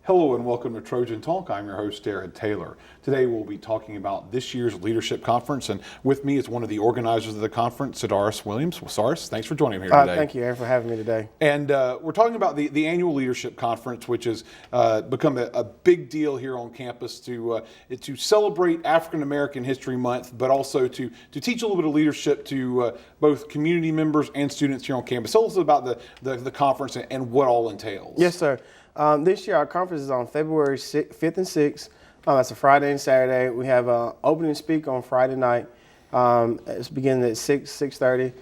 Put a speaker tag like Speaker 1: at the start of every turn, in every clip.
Speaker 1: Hello and welcome to Trojan Talk. I'm your host, Jared Taylor. Today we'll be talking about this year's leadership conference, and with me is one of the organizers of the conference, Sadaris Williams. Well, Sadaris, thanks for joining me here today.
Speaker 2: Thank you, Aaron, for having me today.
Speaker 1: And we're talking about the annual leadership conference, which has become a big deal here on campus to celebrate African American History Month, but also to teach a little bit of leadership to both community members and students here on campus. Tell us about the conference and what all entails.
Speaker 2: Yes, sir. This year our conference is on February 5th and 6th. That's a Friday and Saturday. We have an opening speaker on Friday night. It's beginning at 6:30.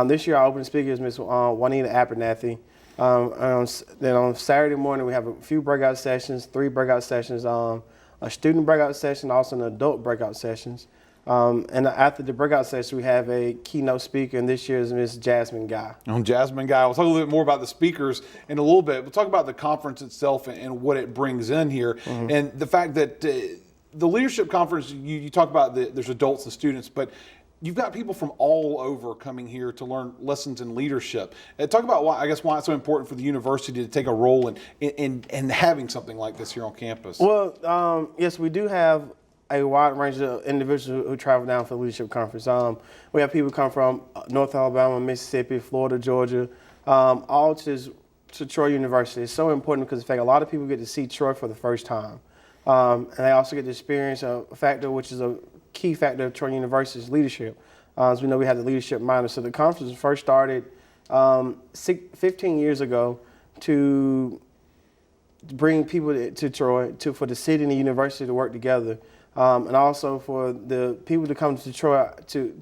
Speaker 2: This year our opening speaker is Ms. Juanita Abernathy. Then on Saturday morning we have a few breakout sessions, 3 breakout sessions, a student breakout session, also an adult breakout sessions. And after the breakout session, we have a keynote speaker, and this year is Ms. Jasmine Guy.
Speaker 1: Jasmine Guy. We'll talk a little bit more about the speakers in a little bit. We'll talk about the conference itself and what it brings in here, and the fact that the leadership conference, you talk about there's adults and students, but you've got people from all over coming here to learn lessons in leadership. Talk about why it's so important for the university to take a role in having something like this here on campus.
Speaker 2: Well, yes, we do have a wide range of individuals who travel down for the leadership conference. We have people come from North Alabama, Mississippi, Florida, Georgia, all to Troy University. It's so important because in fact a lot of people get to see Troy for the first time, and they also get to experience a factor which is a key factor of Troy University's leadership. As we know, we had the leadership minor. So the conference first started 15 years ago to bring people to Troy, for the city and the university to work together. And also for the people to come to Troy to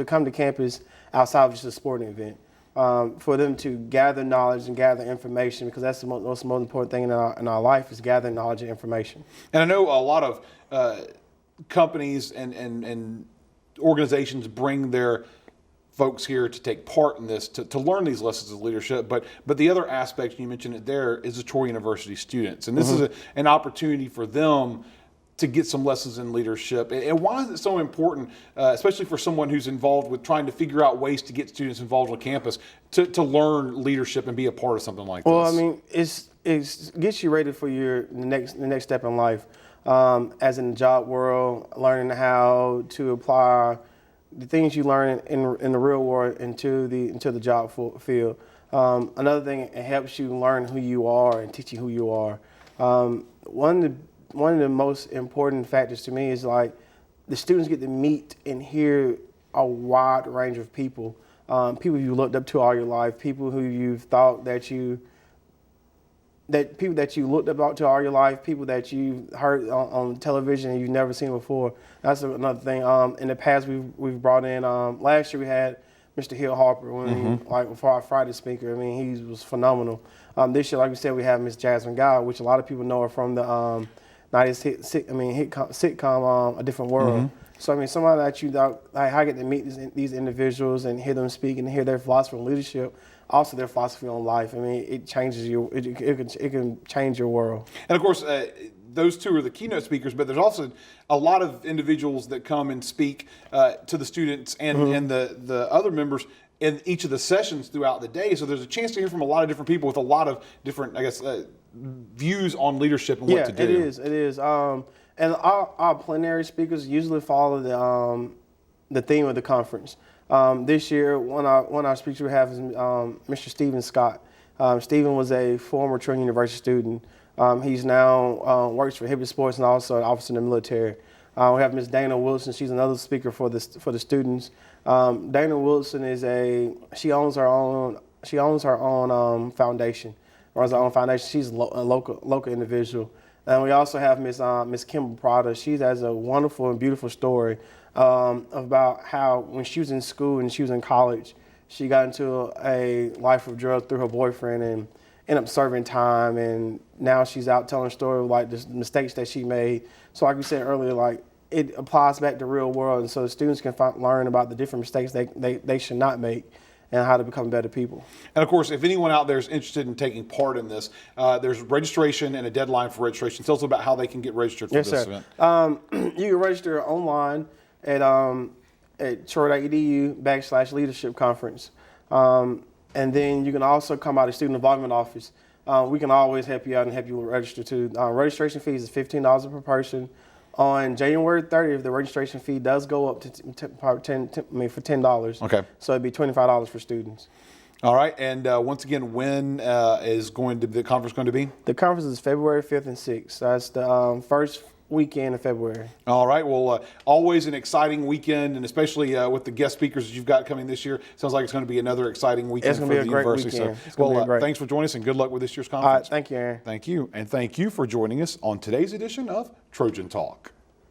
Speaker 2: come to campus outside of just a sporting event, for them to gather knowledge and gather information, because that's the most important thing in our life is gathering knowledge and information.
Speaker 1: And I know a lot of companies and organizations bring their folks here to take part in this, to learn these lessons of leadership. But the other aspect, you mentioned it there, is the Troy University students. And this is an opportunity for them to get some lessons in leadership. And why is it so important, especially for someone who's involved with trying to figure out ways to get students involved on campus, to learn leadership and be a part of something like this?
Speaker 2: Well, I mean, it gets you ready for the next step in life, as in the job world, learning how to apply the things you learn in the real world into the job field. Another thing, it helps you learn who you are and teach you who you are. One of the most important factors to me is like the students get to meet and hear a wide range of people, people you looked up to all your life, people who you've thought people that you looked up to all your life, people that you've heard on television and you've never seen before. That's another thing. In the past, we've brought in. Last year we had Mr. Hill Harper for our Friday speaker. I mean, he was phenomenal. This year, like we said, we have Miss Jasmine Guy, which a lot of people know her from the 90s sitcom A Different World. So I mean, somebody that you like, I get to meet these individuals and hear them speak and hear their philosophy on leadership, also their philosophy on life. I mean, it changes it can change your world.
Speaker 1: And of course, those two are the keynote speakers, but there's also a lot of individuals that come and speak to the students and the other members in each of the sessions throughout the day. So there's a chance to hear from a lot of different people with a lot of different, views on leadership and what to do.
Speaker 2: Yeah, it is. And our plenary speakers usually follow the theme of the conference. This year, one of our speakers we have is Mr. Stephen Scott. Stephen was a former Trojan University student. He's now works for Hibbett Sports and also an officer in the military. We have Ms. Dana Wilson. She's another speaker for the students. Dana Wilson she owns her own foundation. Runs her own foundation. She's a local individual. And we also have Miss Kimber Prada. She has a wonderful and beautiful story about how when she was in school and she was in college, she got into a life of drugs through her boyfriend and ended up serving time. And now she's out telling a story of like the mistakes that she made. So like we said earlier, like it applies back to the real world, and so the students can learn about the different mistakes they should not make and how to become better people.
Speaker 1: And of course, if anyone out there is interested in taking part in this, there's registration and a deadline for registration. Tell us about how they can get registered for this event.
Speaker 2: You can register online at troy.edu/leadership conference. And then you can also come out of the student involvement office. we can always help you out and help you register too. Registration fees is $15 per person. On January 30th, the registration fee does go up to for $10.
Speaker 1: Okay.
Speaker 2: So it'd be $25 for students.
Speaker 1: All right. And once again, when is the conference going to be?
Speaker 2: The conference is February 5th and 6th. So that's the first weekend of February.
Speaker 1: All right. Well, always an exciting weekend, and especially with the guest speakers that you've got coming this year. Sounds like it's going to be another exciting weekend
Speaker 2: It's
Speaker 1: for
Speaker 2: going to
Speaker 1: the
Speaker 2: be a great
Speaker 1: university.
Speaker 2: weekend.
Speaker 1: So, thanks for joining us, and good luck with this year's
Speaker 2: All
Speaker 1: conference.
Speaker 2: right. Thank you, Aaron.
Speaker 1: Thank you. And thank you for joining us on today's edition of Trojan Talk.